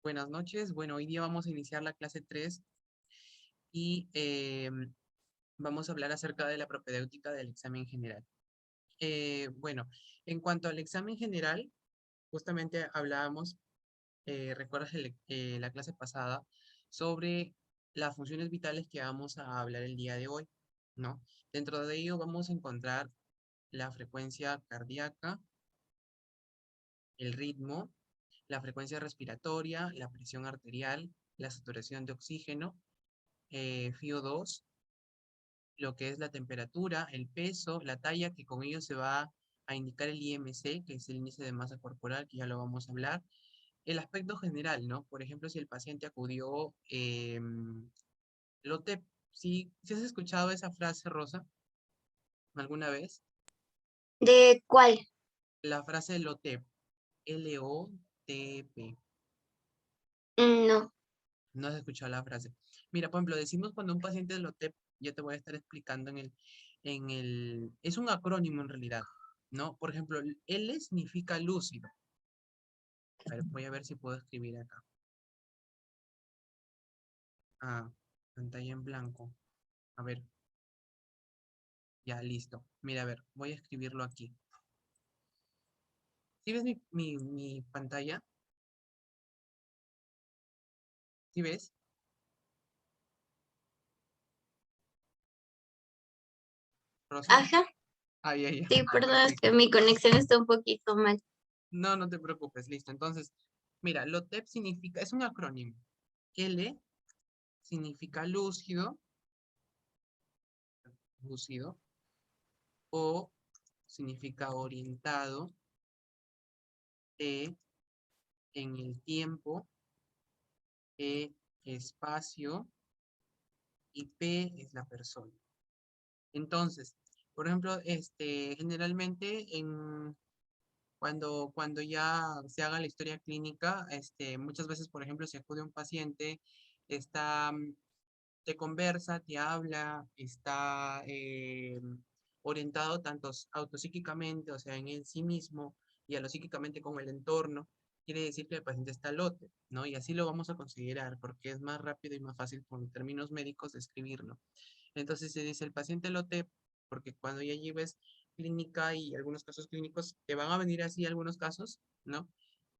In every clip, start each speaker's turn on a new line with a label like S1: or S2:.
S1: Buenas noches. Bueno, hoy día vamos a iniciar la clase 3 y vamos a hablar acerca de la propedéutica del examen general. Bueno, en cuanto al examen general, justamente hablábamos, recuerdas la clase pasada, sobre las funciones vitales que vamos a hablar el día de hoy, ¿no? Dentro de ello vamos a encontrar la frecuencia cardíaca, el ritmo, la frecuencia respiratoria, la presión arterial, la saturación de oxígeno, FIO2, lo que es la temperatura, el peso, la talla, que con ello se va a indicar el IMC, que es el índice de masa corporal, que ya lo vamos a hablar. El aspecto general, ¿no? Por ejemplo, si el paciente acudió, LOTEP, si has escuchado esa frase, Rosa, alguna vez,
S2: ¿De cuál?
S1: la frase LOTEP, LOTP,
S2: No.
S1: no has escuchado la frase. Mira, por ejemplo, decimos cuando un paciente es LOTEP, ya te voy a estar explicando es un acrónimo en realidad, ¿no? Por ejemplo, L significa lúcido. A ver, voy a ver si puedo escribir acá. Ah, pantalla en blanco. A ver, ya, listo. Mira, a ver, voy a escribirlo aquí. ¿Sí ves mi pantalla? ¿Sí ves? ¿Rosa?
S2: Ajá.
S1: Ahí, ahí,
S2: Sí, perdón, es que
S1: perfecto.
S2: mi conexión está un poquito mal.
S1: No, no te preocupes, listo. Entonces, mira, LOTEP significa, es un acrónimo. L significa lúcido, lúcido. O significa orientado. T en el tiempo. E espacio. Y P es la persona. Entonces, por ejemplo, generalmente cuando ya se haga la historia clínica, muchas veces, por ejemplo, si acude un paciente, está, te conversa, te habla, está orientado tanto autopsíquicamente, o sea, en él sí mismo, y a lo psíquicamente con el entorno, quiere decir que el paciente está lote, ¿no? Y así lo vamos a considerar, porque es más rápido y más fácil con términos médicos describirlo. Entonces se dice el paciente lote, porque cuando ya lleves clínica y algunos casos clínicos, te van a venir así algunos casos, ¿no?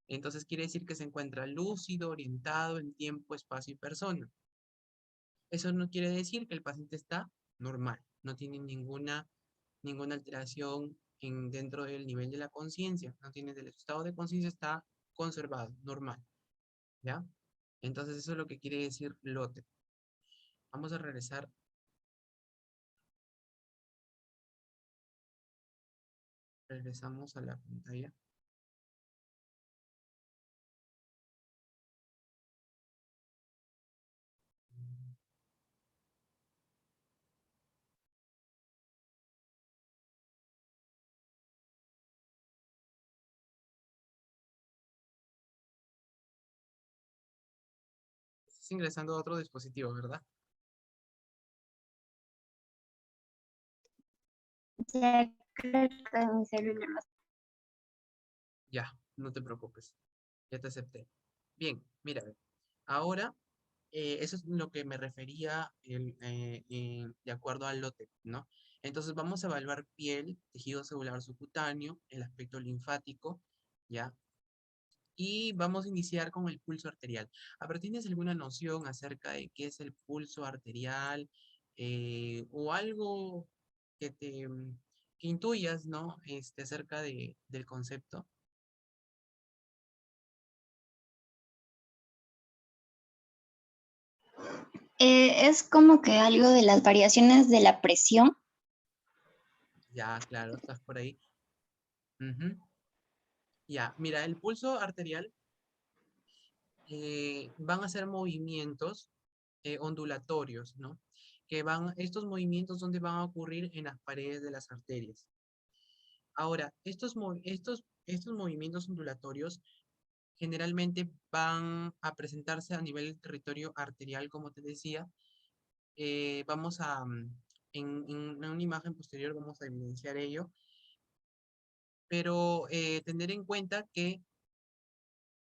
S1: Entonces quiere decir que se encuentra lúcido, orientado en tiempo, espacio y persona. Eso no quiere decir que el paciente está normal, no tiene ninguna alteración dentro del nivel de la conciencia, no tiene del estado de conciencia, está conservado, normal, ¿ya? Entonces eso es lo que quiere decir lote. Vamos a regresamos a la pantalla. Estás ingresando a otro dispositivo, ¿verdad?
S2: Ya creo que mi celular no.
S1: Ya, no te preocupes, ya te acepté. Bien, mira, ve. Ahora, eso es lo que me refería de acuerdo al lote, ¿no? Entonces vamos a evaluar piel, tejido celular subcutáneo, el aspecto linfático, ¿ya? Y vamos a iniciar con el pulso arterial. A ver, ¿tienes alguna noción acerca de qué es el pulso arterial o algo que que intuyas, ¿no? Acerca del concepto.
S2: Es como que algo de las variaciones de la presión.
S1: Ya, claro, estás por ahí. Ujú. Ya, mira, el pulso arterial van a ser movimientos ondulatorios, ¿no? Estos movimientos donde van a ocurrir en las paredes de las arterias. Ahora, estos movimientos ondulatorios generalmente van a presentarse a nivel del territorio arterial, como te decía. Vamos a, en una imagen posterior vamos a evidenciar ello, pero tener en cuenta que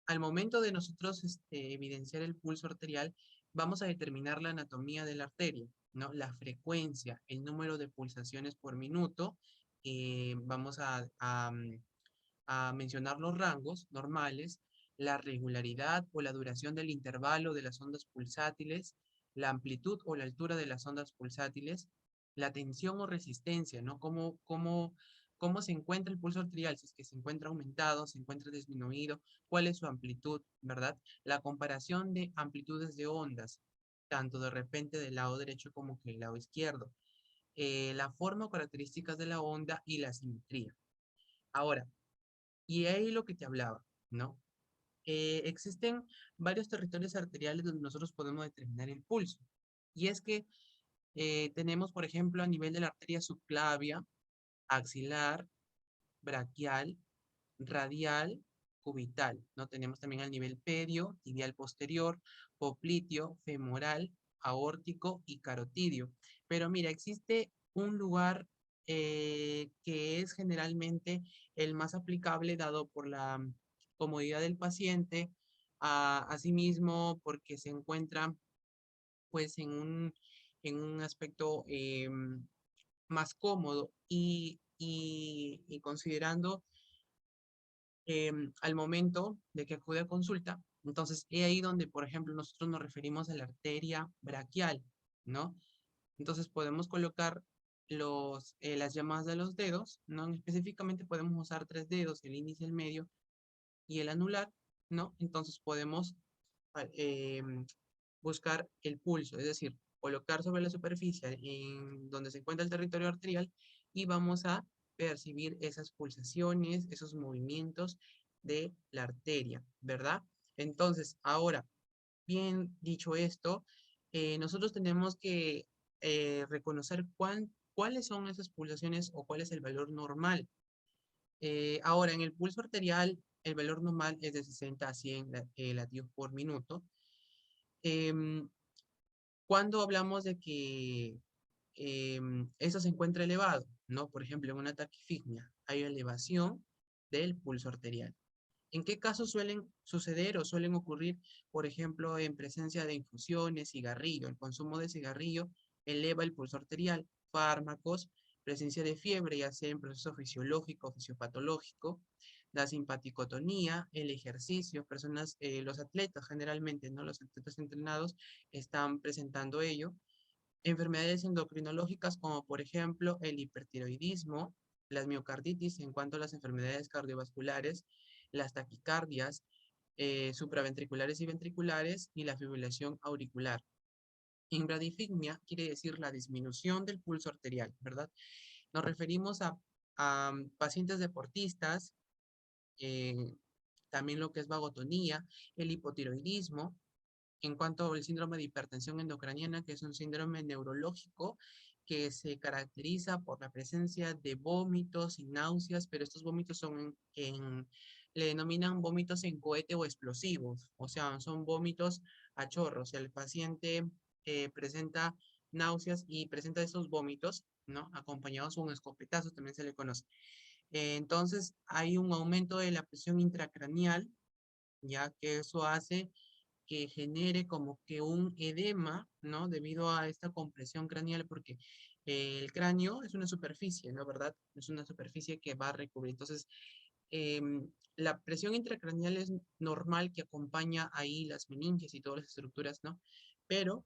S1: al momento de nosotros evidenciar el pulso arterial, vamos a determinar la anatomía de la arteria, ¿no? La frecuencia, el número de pulsaciones por minuto. Vamos a mencionar los rangos normales, la regularidad o la duración del intervalo de las ondas pulsátiles, la amplitud o la altura de las ondas pulsátiles, la tensión o resistencia, ¿no? Cómo se encuentra el pulso arterial, si es que se encuentra aumentado, se encuentra disminuido, cuál es su amplitud, ¿verdad? La comparación de amplitudes de ondas, tanto de repente del lado derecho como que del lado izquierdo. La forma o características de la onda y la simetría. Ahora, y ahí lo que te hablaba, ¿no? Existen varios territorios arteriales donde nosotros podemos determinar el pulso. Y es que tenemos, por ejemplo, a nivel de la arteria subclavia, axilar, braquial, radial, cubital, ¿no? Tenemos también al nivel pedio, tibial posterior, popliteo, femoral, aórtico y carotidio. Pero mira, existe un lugar que es generalmente el más aplicable dado por la comodidad del paciente, asimismo porque se encuentra pues en un aspecto más cómodo y considerando al momento de que acude a consulta. Entonces, es ahí donde, por ejemplo, nosotros nos referimos a la arteria braquial, ¿no? Entonces, podemos colocar las llamadas de los dedos, ¿no? Específicamente podemos usar tres dedos, el índice, el medio y el anular, ¿no? Entonces, podemos eh, buscar el pulso, es decir, colocar sobre la superficie en donde se encuentra el territorio arterial y vamos a percibir esas pulsaciones, esos movimientos de la arteria, ¿verdad? Entonces, ahora, bien dicho esto, nosotros tenemos que reconocer cuáles son esas pulsaciones o cuál es el valor normal. Ahora, en el pulso arterial, el valor normal es de 60 a 100 latidos por minuto. Em, Cuando hablamos de que eso se encuentra elevado, ¿no? Por ejemplo, en una taquifignia hay elevación del pulso arterial. ¿En qué casos suelen suceder o suelen ocurrir, por ejemplo, en presencia de infusiones, cigarrillo? El consumo de cigarrillo eleva el pulso arterial, fármacos, presencia de fiebre, ya sea en proceso fisiológico o fisiopatológico, la simpaticotonía, el ejercicio, personas, los atletas generalmente, ¿no? Los atletas entrenados están presentando ello. Enfermedades endocrinológicas como por ejemplo el hipertiroidismo, las miocarditis en cuanto a las enfermedades cardiovasculares, las taquicardias supraventriculares y ventriculares y la fibrilación auricular. Inbradigmia quiere decir la disminución del pulso arterial, ¿verdad? Nos referimos a pacientes deportistas, eh, también lo que es vagotonía, el hipotiroidismo, en cuanto al síndrome de hipertensión endocraniana, que es un síndrome neurológico que se caracteriza por la presencia de vómitos y náuseas, pero estos vómitos son le denominan vómitos en cohete o explosivos, o sea, son vómitos a chorro, o sea, el paciente presenta náuseas y presenta esos vómitos, ¿no? Acompañados con escopetazos, también se le conoce. Entonces, hay un aumento de la presión intracraneal, ya que eso hace que genere como que un edema, ¿no? Debido a esta compresión craneal, porque el cráneo es una superficie, ¿no? ¿Verdad? Es una superficie que va a recubrir. Entonces, la presión intracraneal es normal que acompaña ahí las meninges y todas las estructuras, ¿no? Pero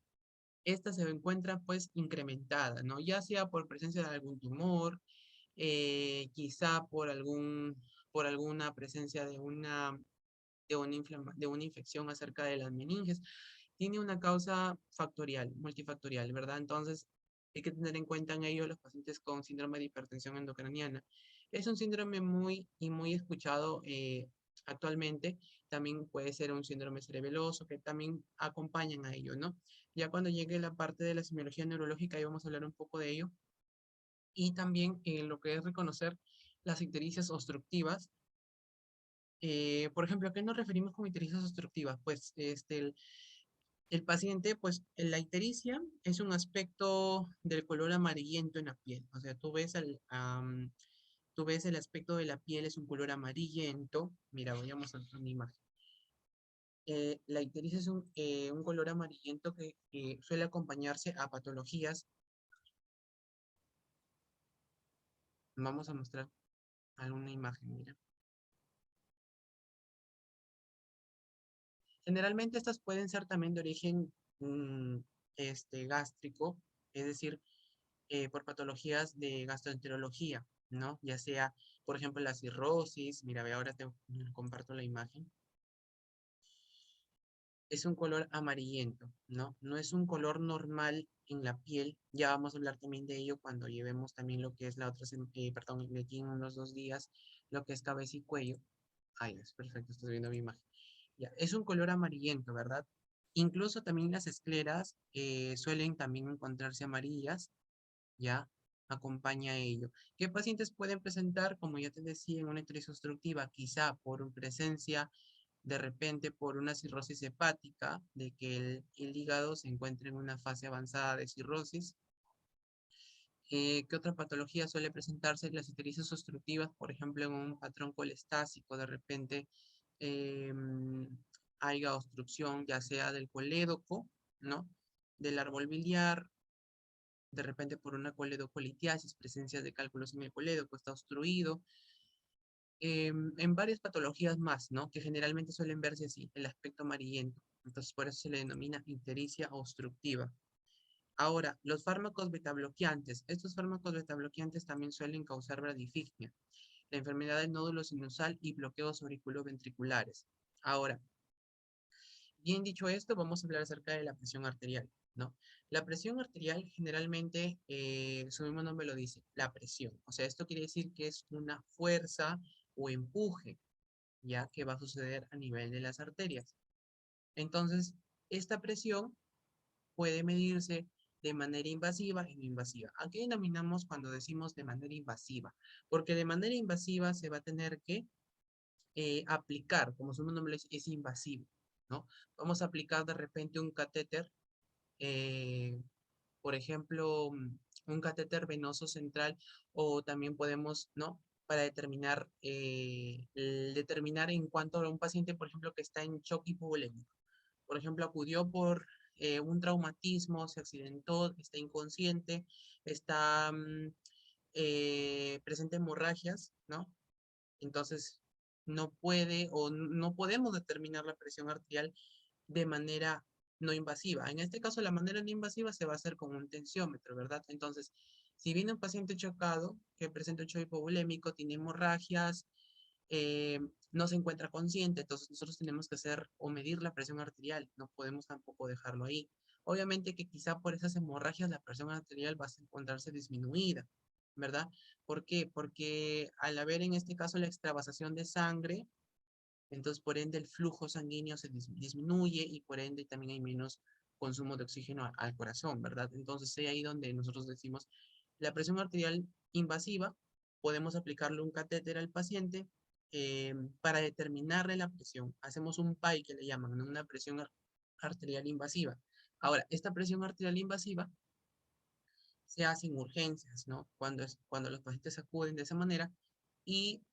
S1: esta se encuentra pues incrementada, ¿no? Ya sea por presencia de algún tumor, quizá por alguna presencia de una infección acerca de las meninges, tiene una causa factorial, multifactorial, ¿verdad? Entonces, hay que tener en cuenta en ello los pacientes con síndrome de hipertensión endocraniana. Es un síndrome muy escuchado actualmente. También puede ser un síndrome cerebeloso que también acompañan a ello, ¿no? Ya cuando llegue la parte de la semiología neurológica, ahí vamos a hablar un poco de ello. Y también lo que es reconocer las ictericias obstructivas. Por ejemplo, ¿a qué nos referimos con ictericias obstructivas? Pues el paciente, pues la ictericia es un aspecto del color amarillento en la piel. O sea, tú ves el aspecto de la piel es un color amarillento. Mira, voy a mostrar una imagen. La ictericia es un color amarillento que suele acompañarse a patologías. Vamos a mostrar alguna imagen, mira. Generalmente estas pueden ser también de origen gástrico, es decir, por patologías de gastroenterología, ¿no? Ya sea, por ejemplo, la cirrosis. Mira, ve, ahora te comparto la imagen. Es un color amarillento, ¿no? No es un color normal en la piel. Ya vamos a hablar también de ello cuando llevemos también lo que es la otra, perdón, de aquí en unos 2 días, lo que es cabeza y cuello. Ahí es perfecto, estás viendo mi imagen. Ya, es un color amarillento, ¿verdad? Incluso también las escleras suelen también encontrarse amarillas, ¿ya? Acompaña a ello. ¿Qué pacientes pueden presentar? Como ya te decía, en una ictericia obstructiva, quizá por presencia de repente por una cirrosis hepática, de que el hígado se encuentre en una fase avanzada de cirrosis. ¿Qué otra patología suele presentarse? Las ictericias obstructivas, por ejemplo, en un patrón colestásico, de repente eh, haya obstrucción ya sea del colédoco, ¿no? Del árbol biliar, de repente por una coledocolitiasis, presencia de cálculos en el colédoco, está obstruido, en varias patologías más, ¿no? Que generalmente suelen verse así, el aspecto amarillento. Entonces, por eso se le denomina ictericia obstructiva. Ahora, los fármacos betabloqueantes. Estos fármacos betabloqueantes también suelen causar bradifigmia, la enfermedad del nódulo sinusal y bloqueos auriculoventriculares. Ahora, bien dicho esto, vamos a hablar acerca de la presión arterial, ¿no? La presión arterial generalmente, su mismo nombre lo dice, la presión. O sea, esto quiere decir que es una fuerza o empuje, ya que va a suceder a nivel de las arterias. Entonces, esta presión puede medirse de manera invasiva y no invasiva. ¿A qué denominamos cuando decimos de manera invasiva? Porque de manera invasiva se va a tener que aplicar, como su nombre es invasivo, ¿no? Vamos a aplicar de repente un catéter, eh, por ejemplo, un catéter venoso central, o también podemos, ¿no? Para determinar en cuanto a un paciente, por ejemplo, que está en shock hipovolémico. Por ejemplo, acudió por un traumatismo, se accidentó, está inconsciente, está presente hemorragias, ¿no? Entonces, no puede o no podemos determinar la presión arterial de manera no invasiva. En este caso, la manera no invasiva se va a hacer con un tensiómetro, ¿verdad? Entonces, si viene un paciente chocado que presenta un shock hipovolémico, tiene hemorragias, eh, no se encuentra consciente, entonces nosotros tenemos que hacer o medir la presión arterial, no podemos tampoco dejarlo ahí. Obviamente que quizá por esas hemorragias la presión arterial va a encontrarse disminuida, ¿verdad? ¿Por qué? Porque al haber en este caso la extravasación de sangre, entonces por ende el flujo sanguíneo se disminuye y por ende también hay menos consumo de oxígeno al corazón, ¿verdad? Entonces es ahí donde nosotros decimos la presión arterial invasiva, podemos aplicarle un catéter al paciente para determinarle la presión. Hacemos un PAI que le llaman, ¿no? Una presión arterial invasiva. Ahora, esta presión arterial invasiva se hace en urgencias, ¿no? Cuando los pacientes acuden de esa manera y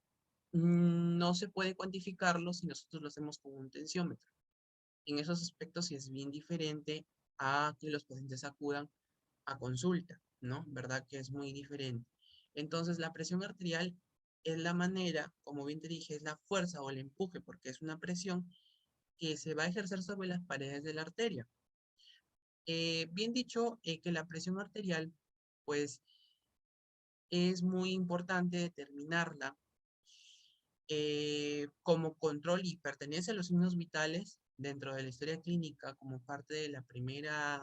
S1: no se puede cuantificarlo si nosotros lo hacemos con un tensiómetro. En esos aspectos sí es bien diferente a que los pacientes acudan a consulta, ¿no? ¿Verdad? Que es muy diferente. Entonces, la presión arterial es la manera, como bien te dije, es la fuerza o el empuje, porque es una presión que se va a ejercer sobre las paredes de la arteria. Bien dicho, que la presión arterial, pues, es muy importante determinarla como control y pertenece a los signos vitales dentro de la historia clínica como parte de la primera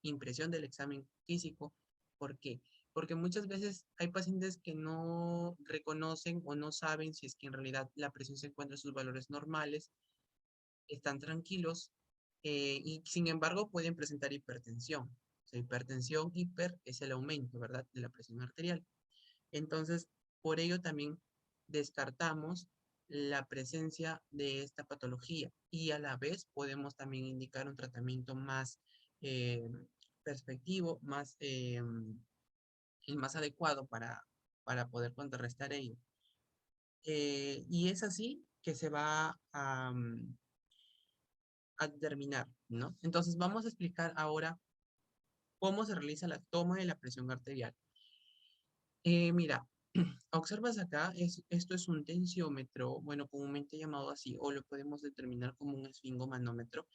S1: impresión del examen físico. ¿Por qué? Porque muchas veces hay pacientes que no reconocen o no saben si es que en realidad la presión se encuentra en sus valores normales, están tranquilos y sin embargo pueden presentar hipertensión. O sea, hipertensión, hiper es el aumento, ¿verdad? De la presión arterial. Entonces, por ello también descartamos la presencia de esta patología y a la vez podemos también indicar un tratamiento más eh, perspectivo, más adecuado para poder contrarrestar ello. Y es así que se va a determinar, ¿no? Entonces vamos a explicar ahora cómo se realiza la toma de la presión arterial. Mira, observas acá, esto es un tensiómetro, bueno, comúnmente llamado así, o lo podemos determinar como un esfingomanómetro.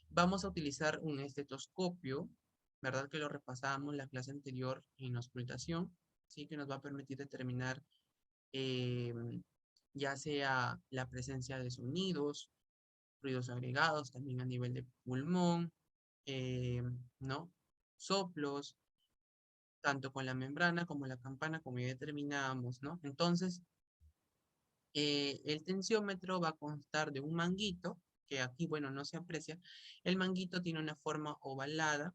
S1: Vamos a utilizar un estetoscopio, ¿verdad? Que lo repasamos la clase anterior en auscultación, ¿sí? Que nos va a permitir determinar eh, ya sea la presencia de sonidos, ruidos agregados, también a nivel de pulmón, eh, ¿no? Soplos, tanto con la membrana como la campana, como ya determinamos, ¿no? Entonces, el tensiómetro va a constar de un manguito, que aquí, bueno, no se aprecia. El manguito tiene una forma ovalada,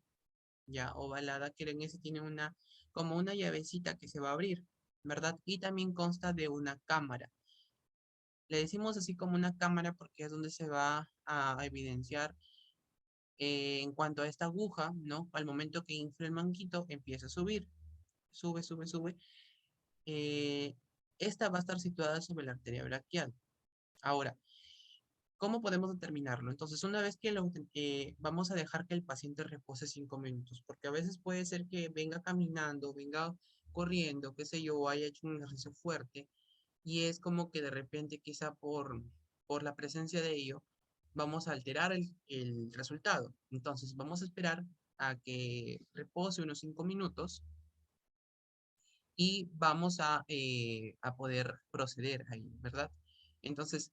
S1: ya ovalada, que en ese tiene una, como una llavecita que se va a abrir, ¿verdad? Y también consta de una cámara. Le decimos así como una cámara porque es donde se va a evidenciar en cuanto a esta aguja, ¿no? Al momento que infla el manguito, empieza a subir, sube, sube, sube. eh, Esta va a estar situada sobre la arteria braquial. Ahora, ¿cómo podemos determinarlo? Entonces, una vez que vamos a dejar que el paciente repose 5 minutos, porque a veces puede ser que venga caminando, venga corriendo, qué sé yo, haya hecho un ejercicio fuerte, y es como que de repente, quizá por la presencia de ello, vamos a alterar el resultado. Entonces, vamos a esperar a que repose unos 5 minutos y vamos a poder proceder ahí, ¿verdad? Entonces,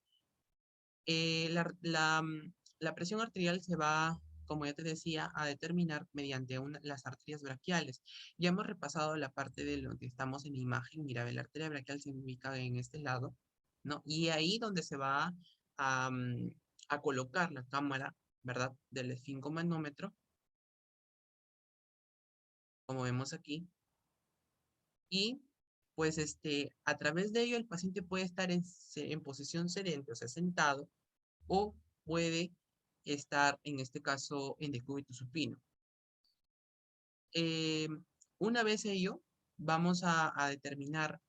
S1: la presión arterial se va, como ya te decía, a determinar mediante las arterias braquiales. Ya hemos repasado la parte de lo que estamos en la imagen. Mira, la arteria braquial se ubica en este lado, ¿no? Y ahí donde se va a, mm, a colocar la cámara, ¿verdad? Del esfingomanómetro, como vemos aquí. Y pues a través de ello el paciente puede estar en posición sedente, o sea, sentado, o puede estar, en este caso, en decúbito supino. Eh, una vez ello, vamos a determinar,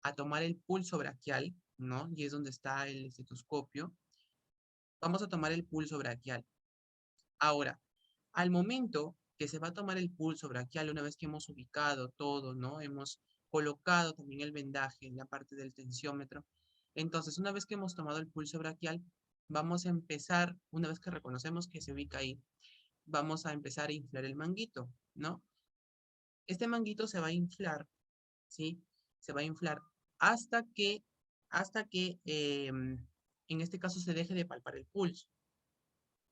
S1: a tomar el pulso braquial, ¿no? Y es donde está el estetoscopio. Vamos a tomar el pulso braquial. Ahora, al momento que se va a tomar el pulso braquial, una vez que hemos ubicado todo, ¿no? Hemos colocado también el vendaje en la parte del tensiómetro. Entonces, una vez que hemos tomado el pulso braquial, vamos a empezar, una vez que reconocemos que se ubica ahí, vamos a empezar a inflar el manguito, ¿no? Este manguito se va a inflar, ¿sí? Se va a inflar hasta que, en este caso se deje de palpar el pulso,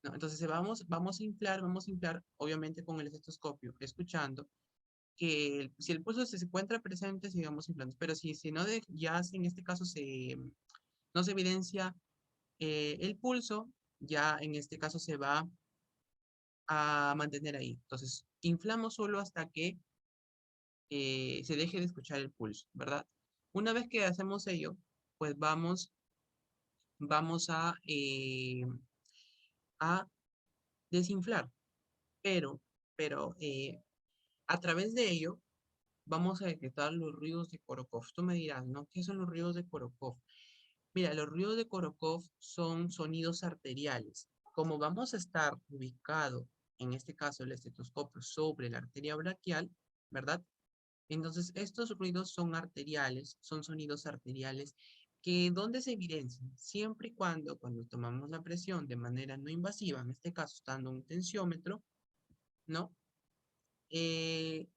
S1: ¿no? Entonces vamos a inflar, obviamente con el estetoscopio, escuchando que si el pulso se encuentra presente, sigamos inflando, pero si no, ya en este caso no se evidencia el pulso, ya en este caso se va a mantener ahí. Entonces, inflamos solo hasta que se deje de escuchar el pulso, ¿verdad? Una vez que hacemos ello, pues vamos a desinflar, pero, pero a través de ello vamos a detectar los ruidos de Korokov. Tú me dirás, ¿no? ¿Qué son los ruidos de Korokov? Mira, los ruidos de Korokov son sonidos arteriales. Como vamos a estar ubicado, en este caso el estetoscopio, sobre la arteria braquial, ¿verdad? Entonces, estos ruidos son arteriales, son sonidos arteriales que ¿dónde se evidencian? Siempre y cuando tomamos la presión de manera no invasiva, en este caso estando un tensiómetro, ¿no? Eh,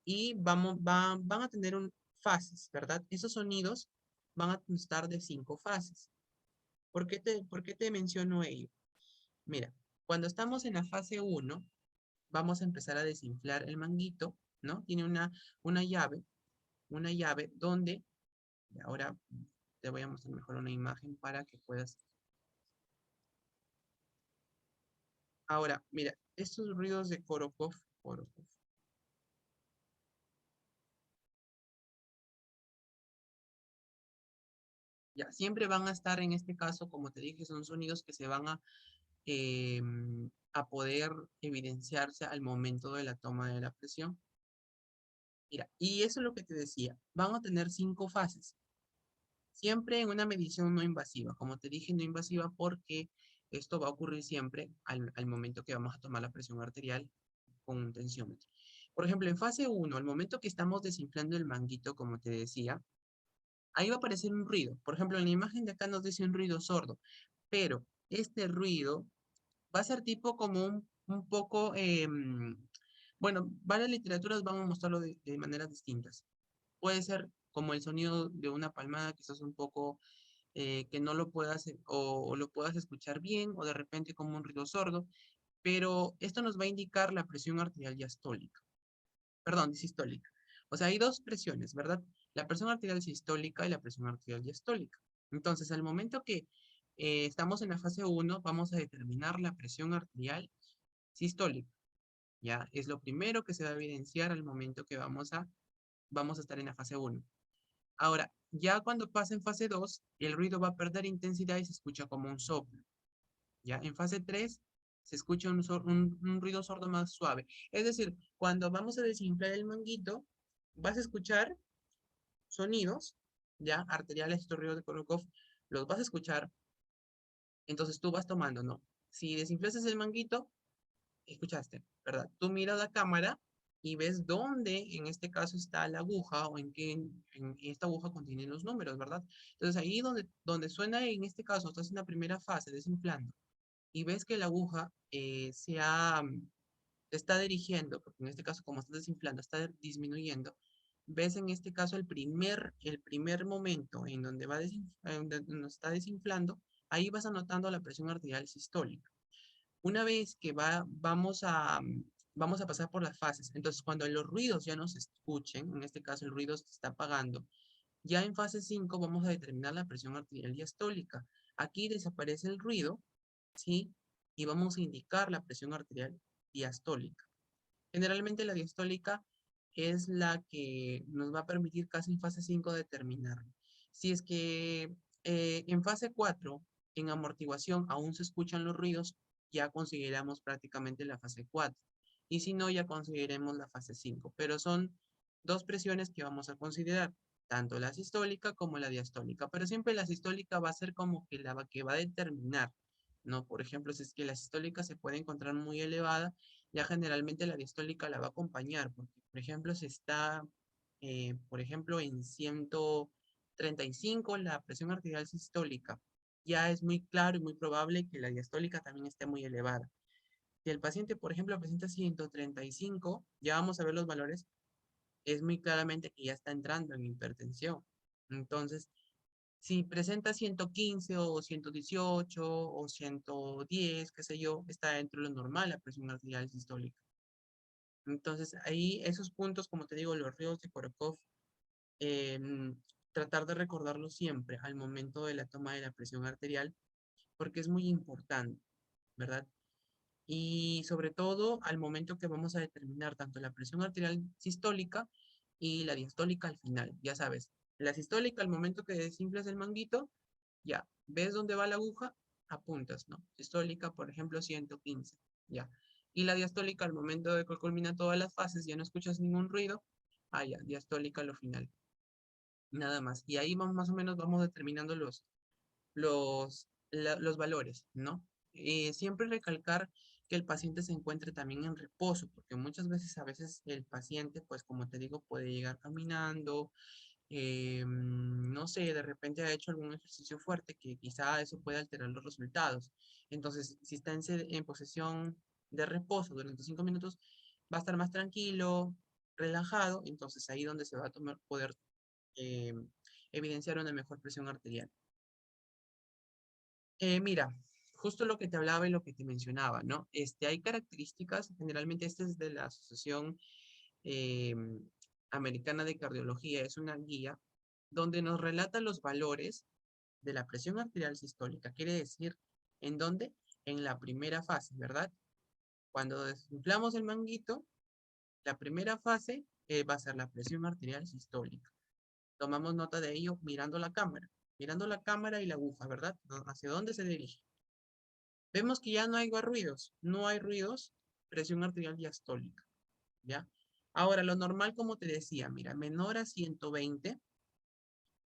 S1: y van a tener fases, ¿verdad? Esos sonidos van a constar de 5 fases. ¿Por qué te menciono ello? Mira, cuando estamos en la fase 1, vamos a empezar a desinflar el manguito, ¿no? Tiene una llave, una llave donde, ahora te voy a mostrar mejor una imagen para que puedas. Ahora, mira, estos ruidos de Korokov, ya, siempre van a estar en este caso, como te dije, son sonidos que se van eh, a poder evidenciarse al momento de la toma de la presión. Mira, y eso es lo que te decía, van a tener 5 fases, siempre en una medición no invasiva, como te dije, no invasiva porque Esto va a ocurrir siempre al momento que vamos a tomar la presión arterial con un tensiómetro. Por ejemplo, en fase 1, al momento que estamos desinflando el manguito, como te decía, ahí va a aparecer un ruido. Por ejemplo, en la imagen de acá nos dice un ruido sordo, pero este ruido va a ser tipo como un poco, bueno, varias literaturas van a mostrarlo de maneras distintas. Puede ser como el sonido de una palmada, quizás un poco que no lo puedas o lo puedas escuchar bien, o de repente como un ruido sordo, pero esto nos va a indicar la presión arterial diastólica, perdón, sistólica. O sea, hay dos presiones, ¿verdad? La presión arterial sistólica y la presión arterial diastólica. Entonces, al momento que estamos en la fase 1, vamos a determinar la presión arterial sistólica. Ya es lo primero que se va a evidenciar al momento que vamos a estar en la fase 1. Ahora, ya cuando pase en fase 2, el ruido va a perder intensidad y se escucha como un soplo. Ya en fase 3 se escucha un ruido sordo más suave. Es decir, cuando vamos a desinflar el manguito, vas a escuchar sonidos, ya arteriales, estos ruidos de Korokov, los vas a escuchar, entonces tú vas tomando, ¿no? Si desinflases el manguito, escuchaste, ¿verdad? Tú miras la cámara y ves dónde en este caso está la aguja o en qué en esta aguja contiene los números, ¿verdad? Entonces ahí donde suena en este caso, estás en la primera fase desinflando y ves que la aguja te está dirigiendo, porque en este caso como estás desinflando, está disminuyendo, ves en este caso el primer momento en donde donde está desinflando, ahí vas anotando la presión arterial sistólica. Una vez que vamos a pasar por las fases, entonces cuando los ruidos ya no se escuchen, en este caso el ruido se está apagando, ya en fase 5 vamos a determinar la presión arterial diastólica. Aquí desaparece el ruido, ¿sí? Y vamos a indicar la presión arterial diastólica. Generalmente la diastólica es la que nos va a permitir casi en fase 5 determinarlo. Si es que en fase 4, en amortiguación, aún se escuchan los ruidos, ya consideramos prácticamente la fase 4. Y si no, ya consideremos la fase 5. Pero son dos presiones que vamos a considerar, tanto la sistólica como la diastólica. Pero siempre la sistólica va a ser como que la que va a determinar, ¿no? Por ejemplo, si es que la sistólica se puede encontrar muy elevada, ya generalmente la diastólica la va a acompañar, porque, por ejemplo, si está, por ejemplo, en 135 la presión arterial sistólica, ya es muy claro y muy probable que la diastólica también esté muy elevada. Si el paciente, por ejemplo, presenta 135, ya vamos a ver los valores, es muy claramente que ya está entrando en hipertensión. Entonces, si presenta 115 o 118 o 110, qué sé yo, está dentro de lo normal la presión arterial sistólica. Entonces, ahí esos puntos, como te digo, los ríos de Korokov, em, tratar de recordarlos siempre al momento de la toma de la presión arterial, porque es muy importante, ¿verdad? Y sobre todo al momento que vamos a determinar tanto la presión arterial sistólica y la diastólica al final, ya sabes. La sistólica al momento que desinflas el manguito, ya, ves dónde va la aguja, apuntas, ¿no? Sistólica, por ejemplo, 115, ya. Y la diastólica al momento de que culmina todas las fases, ya no escuchas ningún ruido, ya, diastólica a lo final. Nada más. Y ahí vamos, más o menos vamos determinando los valores, ¿no? Siempre recalcar que el paciente se encuentre también en reposo, porque muchas veces, a veces el paciente, pues como te digo, puede llegar caminando, no sé, de repente ha hecho algún ejercicio fuerte que quizá eso puede alterar los resultados. Entonces, si está en posesión de reposo durante 5 minutos, va a estar más tranquilo, relajado, entonces ahí donde se va a poder em, evidenciar una mejor presión arterial. Mira, justo lo que te hablaba y lo que te mencionaba, ¿no? Hay características, generalmente esta es de la Asociación em, Americana de Cardiología, es una guía donde nos relata los valores de la presión arterial sistólica. Quiere decir, ¿en dónde? En la primera fase, ¿verdad? Cuando desinflamos el manguito, la primera fase va a ser la presión arterial sistólica. Tomamos nota de ello mirando la cámara y la aguja, ¿verdad? ¿Hacia dónde se dirige? Vemos que ya no hay ruidos, no hay ruidos, presión arterial diastólica, ¿ya? Ahora, lo normal, como te decía, mira, menor a 120,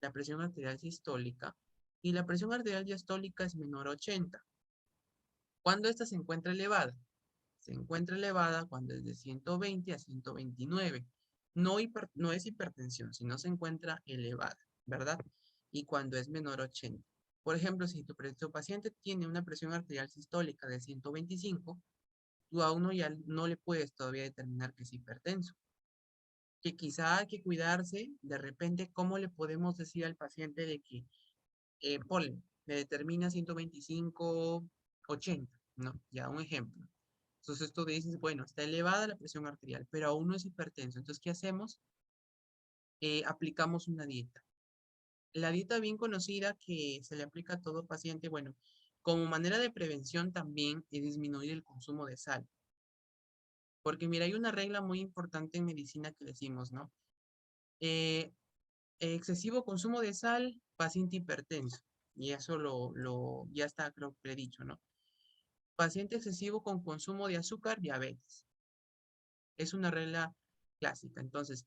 S1: la presión arterial sistólica, y la presión arterial diastólica es menor a 80. ¿Cuándo esta se encuentra elevada? Se encuentra elevada cuando es de 120 a 129. No es hipertensión, sino se encuentra elevada, ¿verdad? Y cuando es menor a 80. Por ejemplo, si tu paciente tiene una presión arterial sistólica de 125, tú aún ya no le puedes todavía determinar que es hipertenso. Que quizá hay que cuidarse, de repente, ¿cómo le podemos decir al paciente de que, ponle, le determina 125, 80, ¿no? Ya un ejemplo. Entonces tú dices, bueno, está elevada la presión arterial, pero aún no es hipertenso. Entonces, ¿qué hacemos? Aplicamos una dieta. La dieta bien conocida que se le aplica a todo paciente, bueno, como manera de prevención también es disminuir el consumo de sal. Porque mira, hay una regla muy importante en medicina que decimos, ¿no? Eh, excesivo consumo de sal, paciente hipertenso. Y eso ya está, creo que predicho, ¿no? Paciente excesivo con consumo de azúcar, diabetes. Es una regla clásica. Entonces,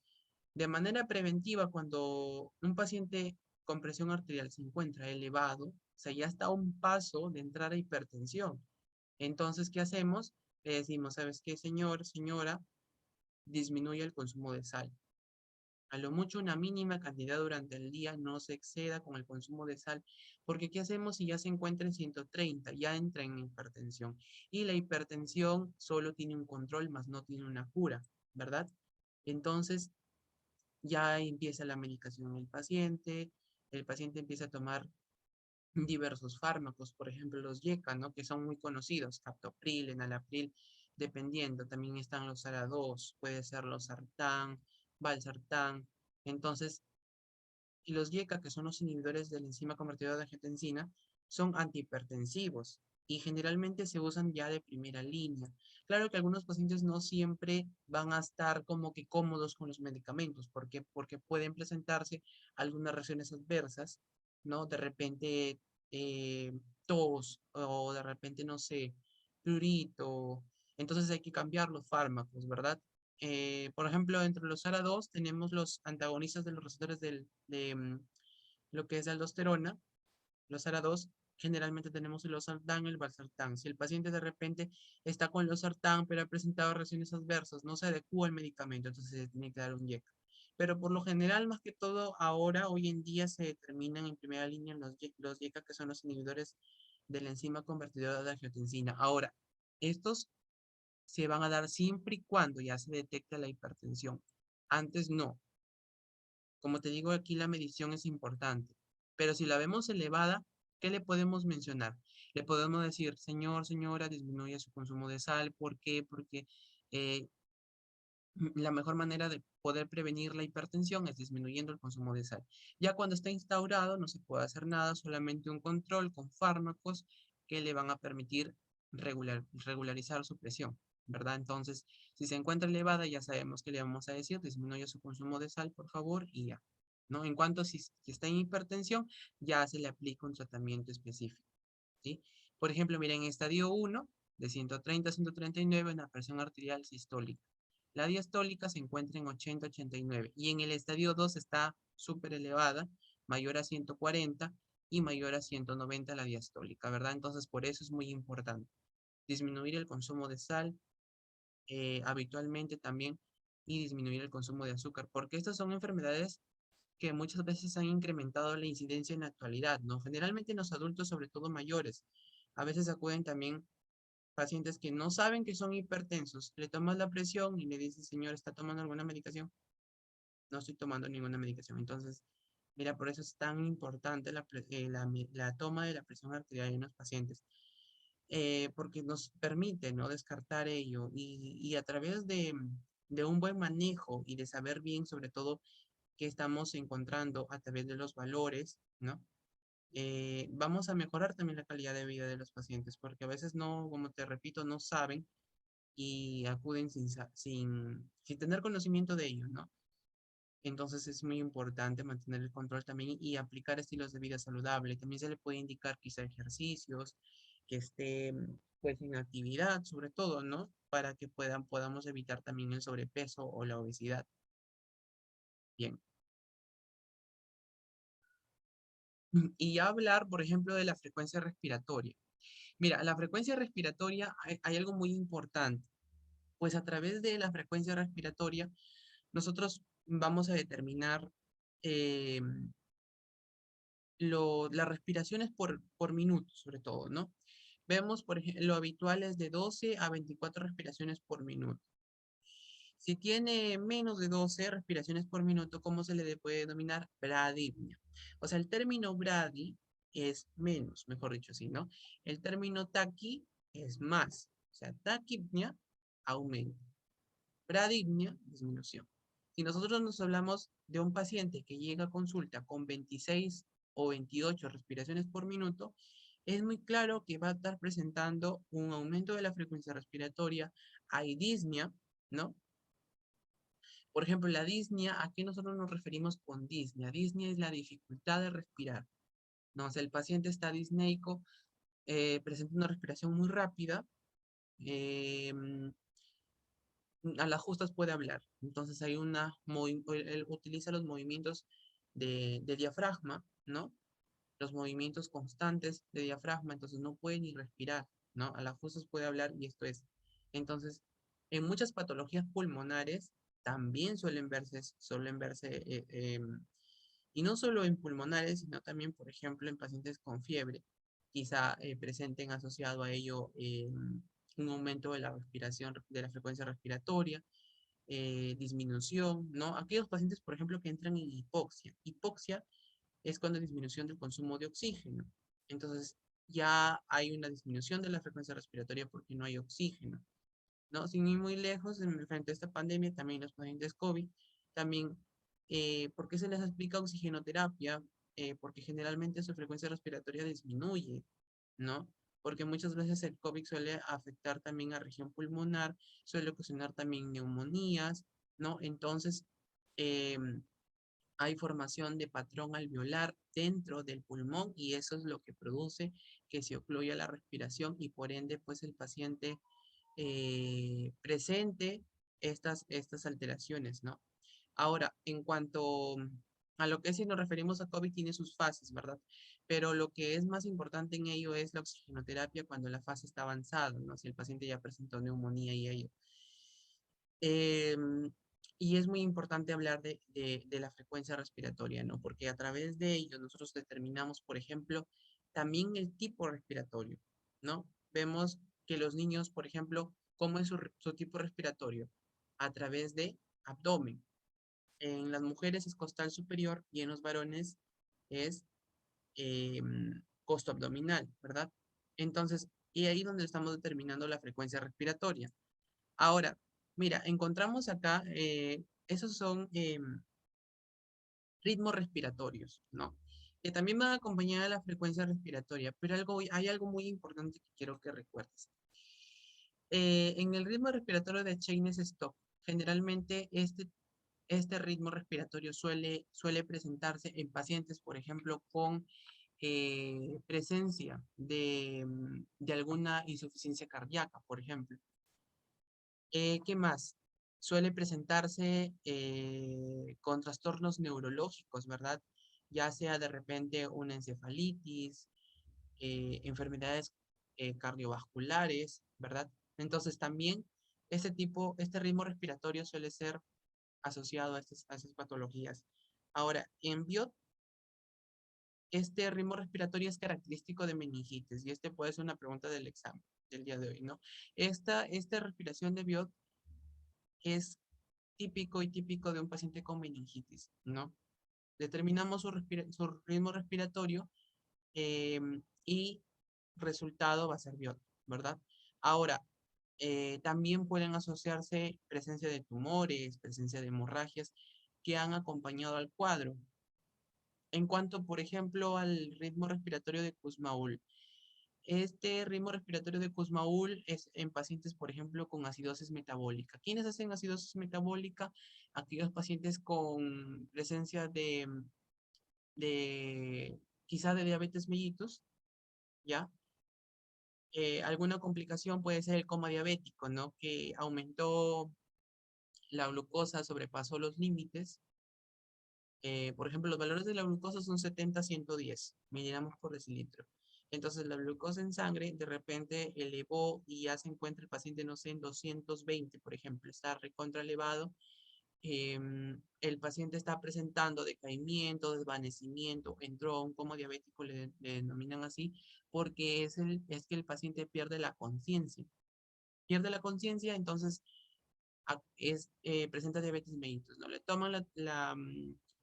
S1: de manera preventiva, cuando un paciente con presión arterial se encuentra elevado, o sea, ya está a un paso de entrar a hipertensión. Entonces, ¿qué hacemos? Le decimos, ¿sabes qué, señor, señora? Disminuye el consumo de sal. A lo mucho una mínima cantidad durante el día, no se exceda con el consumo de sal, porque ¿qué hacemos si ya se encuentra en 130? Ya entra en hipertensión. Y la hipertensión solo tiene un control, más no tiene una cura, ¿verdad? Entonces ya empieza la medicación en el paciente empieza a tomar diversos fármacos, por ejemplo los YECA, ¿no? Que son muy conocidos, captopril, enalapril, dependiendo. También están los ARA2, puede ser los sartán, valsartán. Entonces, y los YECA, que son los inhibidores de la enzima convertidora de angiotensina, son antihipertensivos y generalmente se usan ya de primera línea. Claro que algunos pacientes no siempre van a estar como que cómodos con los medicamentos. ¿Por qué? Porque pueden presentarse algunas reacciones adversas, ¿no? De repente tos o de repente, no sé, prurito. Entonces hay que cambiar los fármacos, ¿verdad? Por ejemplo, entre los ARA2 tenemos los antagonistas de los receptores de lo que es la aldosterona, los ARA2, generalmente tenemos el losartán y el valsartán. Si el paciente de repente está con losartán, pero ha presentado reacciones adversas, no se adecua el medicamento, entonces se tiene que dar un YECA. Pero por lo general, más que todo, ahora, hoy en día, se determinan en primera línea los YECA, que son los inhibidores de la enzima convertidora de angiotensina. Ahora, estos se van a dar siempre y cuando ya se detecte la hipertensión. Antes no. Como te digo, aquí la medición es importante. Pero si la vemos elevada, ¿qué le podemos mencionar? Le podemos decir, señor, señora, disminuye su consumo de sal. ¿Por qué? Porque eh, la mejor manera de poder prevenir la hipertensión es disminuyendo el consumo de sal. Ya cuando está instaurado no se puede hacer nada, solamente un control con fármacos que le van a permitir regularizar su presión, ¿verdad? Entonces, si se encuentra elevada, ya sabemos que le vamos a decir, disminuye su consumo de sal, por favor, y ya, ¿no? En cuanto si está en hipertensión, ya se le aplica un tratamiento específico, ¿sí? Por ejemplo, miren, en estadio 1, de 130 a 139, una presión arterial sistólica. La diastólica se encuentra en 80-89 y en el estadio 2 está súper elevada, mayor a 140 y mayor a 190 la diastólica, ¿verdad? Entonces, por eso es muy importante disminuir el consumo de sal habitualmente también y disminuir el consumo de azúcar, porque estas son enfermedades que muchas veces han incrementado la incidencia en la actualidad, ¿no? Generalmente en los adultos, sobre todo mayores. A veces acuden también pacientes que no saben que son hipertensos, le tomas la presión y le dices, señor, ¿está tomando alguna medicación? No estoy tomando ninguna medicación. Entonces, mira, por eso es tan importante la toma de la presión arterial en los pacientes, porque nos permite, ¿no? Descartar ello y a través de un buen manejo y de saber bien, sobre todo, qué estamos encontrando a través de los valores, ¿no? Vamos a mejorar también la calidad de vida de los pacientes, porque a veces no, como te repito, no saben y acuden sin tener conocimiento de ello, ¿no? Entonces es muy importante mantener el control también y aplicar estilos de vida saludable. También se le puede indicar quizá ejercicios, que esté pues en actividad sobre todo, ¿no? Para que podamos evitar también el sobrepeso o la obesidad. Bien. Y hablar, por ejemplo, de la frecuencia respiratoria. Mira, la frecuencia respiratoria, hay algo muy importante, pues a través de la frecuencia respiratoria, nosotros vamos a determinar eh, las respiraciones por minuto, sobre todo, ¿no? Vemos, por ejemplo, lo habitual es de 12 a 24 respiraciones por minuto. Si tiene menos de 12 respiraciones por minuto, ¿cómo se le puede denominar? Bradipnea. O sea, el término brady es menos, mejor dicho así, ¿no? El término taqui es más. O sea, taquipnea, aumento. Bradipnea, disminución. Si nosotros nos hablamos de un paciente que llega a consulta con 26 o 28 respiraciones por minuto, es muy claro que va a estar presentando un aumento de la frecuencia respiratoria, hay disnea, ¿no? Por ejemplo, la disnea, ¿a qué nosotros nos referimos con disnea? Disnea es la dificultad de respirar, ¿no? O sea, el paciente está disneico, presenta una respiración muy rápida, eh, a las justas puede hablar. Entonces hay él utiliza los movimientos de diafragma, ¿no? Los movimientos constantes de diafragma, entonces no puede ni respirar, ¿no? A las justas puede hablar y esto es. Entonces, en muchas patologías pulmonares también suelen verse y no solo en pulmonares, sino también, por ejemplo, en pacientes con fiebre, quizá presenten asociado a ello un aumento de la respiración, de la frecuencia respiratoria, disminución, ¿no? Aquellos pacientes, por ejemplo, que entran en hipoxia. Hipoxia es cuando hay disminución del consumo de oxígeno. Entonces, ya hay una disminución de la frecuencia respiratoria porque no hay oxígeno, ¿no? Sin ir muy lejos, frente a esta pandemia, también los pacientes COVID, también, ¿por qué se les aplica oxigenoterapia? Porque generalmente su frecuencia respiratoria disminuye, ¿no? Porque muchas veces el COVID suele afectar también a región pulmonar, suele ocasionar también neumonías, ¿no? Entonces, eh, hay formación de patrón alveolar dentro del pulmón y eso es lo que produce que se ocluya la respiración y por ende, pues el paciente presente estas alteraciones, ¿no? Ahora, en cuanto a lo que es si nos referimos a COVID, tiene sus fases, ¿verdad? Pero lo que es más importante en ello es la oxigenoterapia cuando la fase está avanzada, ¿no? Si el paciente ya presentó neumonía y ello. Y es muy importante hablar de la frecuencia respiratoria, ¿no? Porque a través de ello nosotros determinamos, por ejemplo, también el tipo respiratorio, ¿no? Vemos que los niños, por ejemplo, ¿cómo es su tipo respiratorio? A través de abdomen. En las mujeres es costal superior y en los varones es costo abdominal, ¿verdad? Entonces, y ahí donde estamos determinando la frecuencia respiratoria. Ahora, mira, encontramos acá, esos son ritmos respiratorios, ¿no? Que también van acompañadas de la frecuencia respiratoria, pero hay algo muy importante que quiero que recuerdes. En el ritmo respiratorio de Cheynes-Stokes, generalmente este ritmo respiratorio suele presentarse en pacientes, por ejemplo, con presencia de alguna insuficiencia cardíaca, por ejemplo. ¿Qué más? Suele presentarse con trastornos neurológicos, ¿verdad? Ya sea de repente una encefalitis, enfermedades cardiovasculares, ¿verdad? Entonces también este ritmo respiratorio suele ser asociado a esas patologías. Ahora, en BIOT, este ritmo respiratorio es característico de meningitis y este puede ser una pregunta del examen del día de hoy, ¿no? Esta respiración de BIOT es típico de un paciente con meningitis, ¿no? Determinamos su ritmo respiratorio eh, y resultado va a ser biótico, ¿verdad? Ahora, también pueden asociarse presencia de tumores, presencia de hemorragias que han acompañado al cuadro. En cuanto, por ejemplo, al ritmo respiratorio de Kussmaul, este ritmo respiratorio de Kussmaul es en pacientes, por ejemplo, con acidosis metabólica. ¿Quiénes hacen acidosis metabólica? Aquellos pacientes con presencia de quizá de diabetes mellitus, ¿ya? Alguna complicación puede ser el coma diabético, ¿no? Que aumentó la glucosa, sobrepasó los límites. Por ejemplo, los valores de la glucosa son 70 a 110 miligramos por decilitro. Entonces la glucosa en sangre de repente elevó y ya se encuentra el paciente, no sé, en 220, por ejemplo, está recontra elevado. El paciente está presentando decaimiento, desvanecimiento, entró a un coma diabético, le denominan así, porque es que el paciente pierde la conciencia. Pierde la conciencia, entonces presenta diabetes mellitus, ¿no? Le toman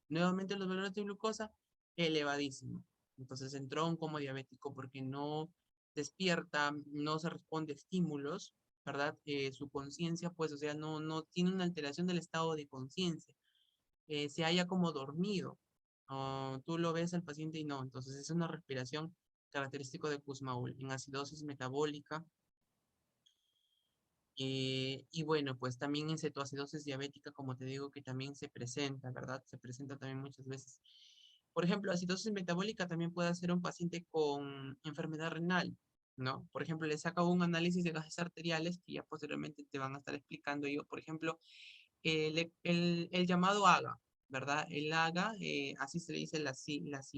S1: nuevamente los valores de glucosa elevadísimo. Entonces entró un como diabético porque no despierta, no se responde a estímulos, ¿verdad? Su conciencia, pues, o sea, no tiene una alteración del estado de conciencia. Se halla como dormido. Tú lo ves al paciente y no. Entonces es una respiración característico de Kussmaul en acidosis metabólica. Y bueno, pues también en cetoacidosis diabética, como te digo, que también se presenta, ¿verdad? Se presenta también muchas veces. Por ejemplo, acidosis metabólica también puede ser un paciente con enfermedad renal, ¿no? Por ejemplo, le saca un análisis de gases arteriales que ya posteriormente te van a estar explicando yo. Por ejemplo, el llamado AGA, ¿verdad? El AGA, así se le dice las siglas,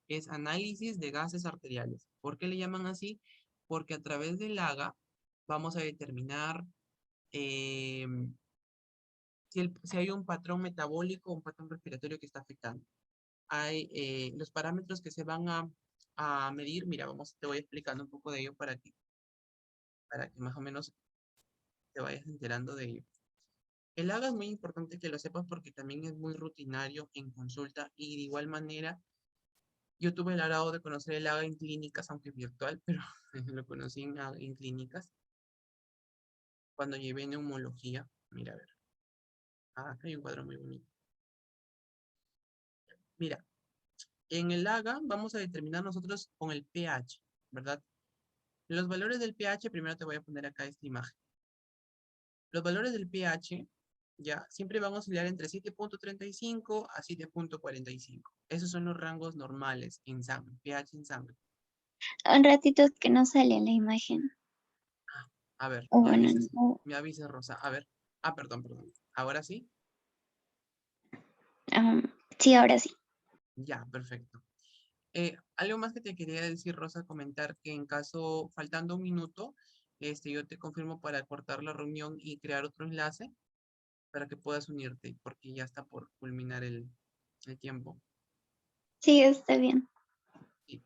S1: es análisis de gases arteriales. ¿Por qué le llaman así? Porque a través del AGA vamos a determinar eh, si hay un patrón metabólico o un patrón respiratorio que está afectando. Hay los parámetros que se van a medir. Mira, te voy explicando un poco de ello para que más o menos te vayas enterando de ello. El AGA es muy importante que lo sepas porque también es muy rutinario en consulta y de igual manera yo tuve el agrado de conocer el AGA en clínicas, aunque virtual, pero lo conocí en clínicas cuando llevé neumología. Mira, a ver, acá hay un cuadro muy bonito. Mira, en el AGA vamos a determinar nosotros con el pH, ¿verdad? Los valores del pH, primero te voy a poner acá esta imagen. Los valores del pH, ya, siempre van a oscilar entre 7.35 a 7.45. Esos son los rangos normales en sangre, pH en sangre.
S2: Un ratito que no sale en la imagen.
S1: A ver,
S2: O bueno, no.
S1: me avisas, Rosa. A ver. Perdón. ¿Ahora sí?
S2: Sí, ahora sí.
S1: Ya, perfecto. Algo más que te quería decir, Rosa, comentar que en caso, faltando un minuto, yo te confirmo para cortar la reunión y crear otro enlace para que puedas unirte, porque ya está por culminar el tiempo.
S2: Sí, está bien.
S1: Sí.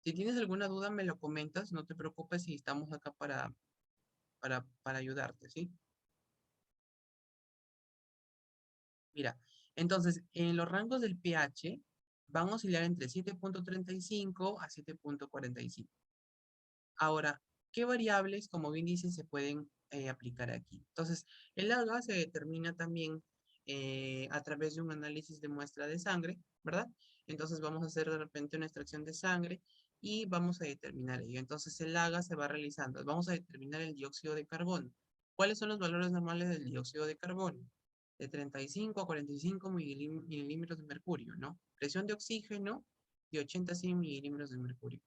S1: Si tienes alguna duda, me lo comentas, no te preocupes y estamos acá para ayudarte, ¿sí? Mira, entonces, en los rangos del pH van a oscilar entre 7.35 a 7.45. Ahora, ¿qué variables, como bien dice, se pueden aplicar aquí? Entonces, el AGA se determina también a través de un análisis de muestra de sangre, ¿verdad? Entonces vamos a hacer de repente una extracción de sangre y vamos a determinar ello. Entonces el AGA se va realizando. Vamos a determinar el dióxido de carbono. ¿Cuáles son los valores normales del dióxido de carbono? De 35 a 45 milímetros de mercurio, ¿no? Presión de oxígeno de 80 a 100 milímetros de mercurio.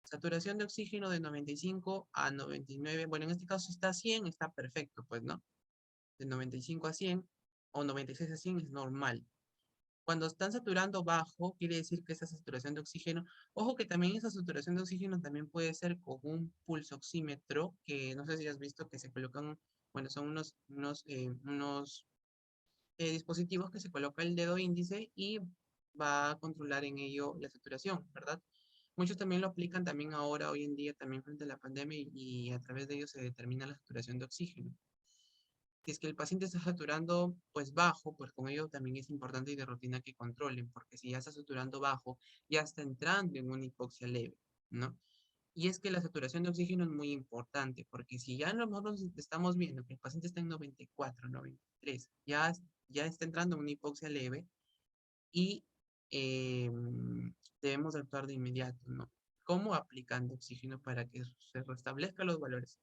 S1: Saturación de oxígeno de 95 a 99. Bueno, en este caso está a 100, está perfecto, pues, ¿no? De 95 a 100 o 96 a 100 es normal. Cuando están saturando bajo, quiere decir que esa saturación de oxígeno, ojo que también esa saturación de oxígeno también puede ser con un pulsoxímetro, que no sé si has visto que se colocan, bueno, son unos dispositivos que se coloca el dedo índice y va a controlar en ello la saturación, ¿verdad? Muchos también lo aplican también ahora, hoy en día, también frente a la pandemia y a través de ello se determina la saturación de oxígeno. Si es que el paciente está saturando pues bajo, pues con ello también es importante y de rutina que controlen, porque si ya está saturando bajo, ya está entrando en una hipoxia leve, ¿no? Y es que la saturación de oxígeno es muy importante, porque si ya nosotros estamos viendo que el paciente está en 94, 93, ya está entrando en una hipoxia leve y eh, debemos actuar de inmediato, ¿no? ¿Cómo? Aplicando oxígeno para que se restablezcan los valores.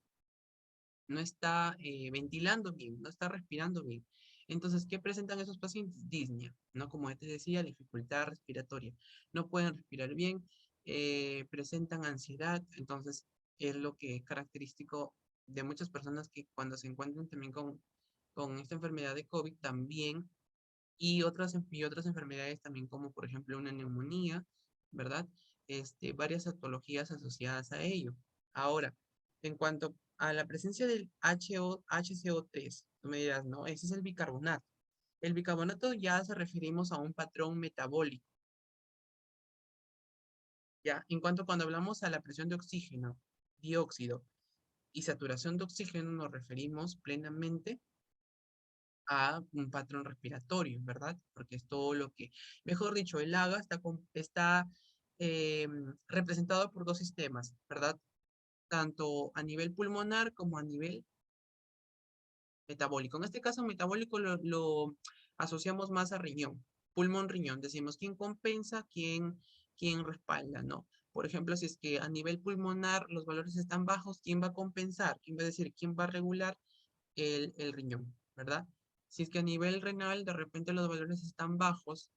S1: No está ventilando bien, no está respirando bien. Entonces, ¿qué presentan esos pacientes? Disnea, ¿no? Como te decía, dificultad respiratoria. No pueden respirar bien, presentan ansiedad, entonces es lo que es característico de muchas personas que cuando se encuentran también con esta enfermedad de COVID también y otras enfermedades también como por ejemplo una neumonía ¿verdad? Varias patologías asociadas a ello. Ahora, en cuanto a la presencia del HCO3, tú me dirás, no, ese es el bicarbonato. El bicarbonato ya se referimos a un patrón metabólico. Ya, en cuanto cuando hablamos a la presión de oxígeno, dióxido y saturación de oxígeno, nos referimos plenamente a un patrón respiratorio, ¿verdad? Porque es todo lo que, mejor dicho, el AGA está representado por dos sistemas, ¿verdad? Tanto a nivel pulmonar como a nivel metabólico. En este caso, metabólico lo asociamos más a riñón, pulmón-riñón. Decimos quién compensa, quién respalda, ¿no? Por ejemplo, si es que a nivel pulmonar los valores están bajos, ¿quién va a compensar? ¿Quién va a decir? ¿Quién va a regular el riñón? ¿Verdad? Si es que a nivel renal de repente los valores están bajos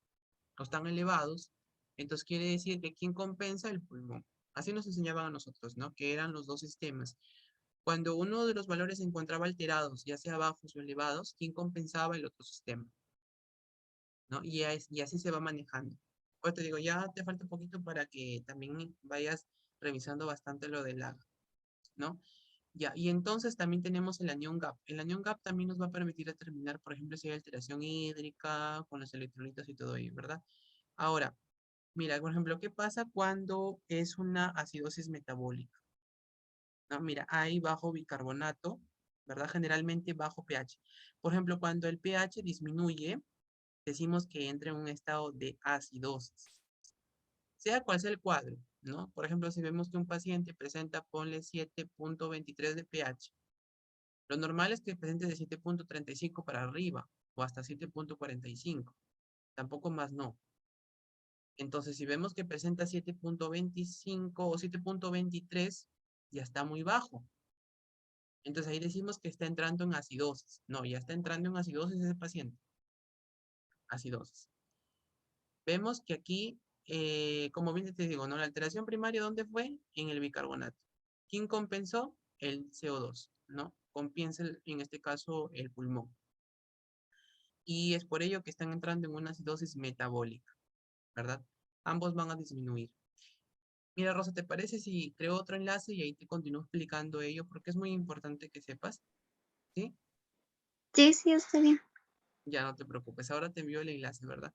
S1: o están elevados, entonces quiere decir que ¿quién compensa? El pulmón. Así nos enseñaban a nosotros, ¿no? Que eran los dos sistemas. Cuando uno de los valores se encontraba alterados, ya sea bajos o elevados, ¿quién compensaba el otro sistema? ¿No? Y así se va manejando. Pues te digo, ya te falta un poquito para que también vayas revisando bastante lo del AGA, ¿no? Ya, y entonces también tenemos el anión GAP. El anión GAP también nos va a permitir determinar, por ejemplo, si hay alteración hídrica con los electrolitos y todo ello, ¿verdad? Ahora, mira, por ejemplo, ¿qué pasa cuando es una acidosis metabólica? ¿No? Mira, hay bajo bicarbonato, ¿verdad? Generalmente bajo pH. Por ejemplo, cuando el pH disminuye, decimos que entra en un estado de acidosis. Sea cual sea el cuadro, ¿no? Por ejemplo, si vemos que un paciente presenta, ponle 7.23 de pH, lo normal es que presente de 7.35 para arriba o hasta 7.45. Tampoco más no. Entonces, si vemos que presenta 7.25 o 7.23, ya está muy bajo. Entonces ahí decimos que está entrando en acidosis. No, ya está entrando en acidosis ese paciente. Acidosis. Vemos que aquí, como bien te digo, ¿no? La alteración primaria, ¿dónde fue? En el bicarbonato. ¿Quién compensó? El CO2, ¿no? Compensa en este caso el pulmón. Y es por ello que están entrando en una acidosis metabólica, ¿verdad? Ambos van a disminuir. Mira, Rosa, ¿te parece si creo otro enlace y ahí te continúo explicando ello? Porque es muy importante que sepas, ¿sí?
S2: Sí, sí, está bien.
S1: Ya no te preocupes, ahora te envío el enlace, ¿verdad?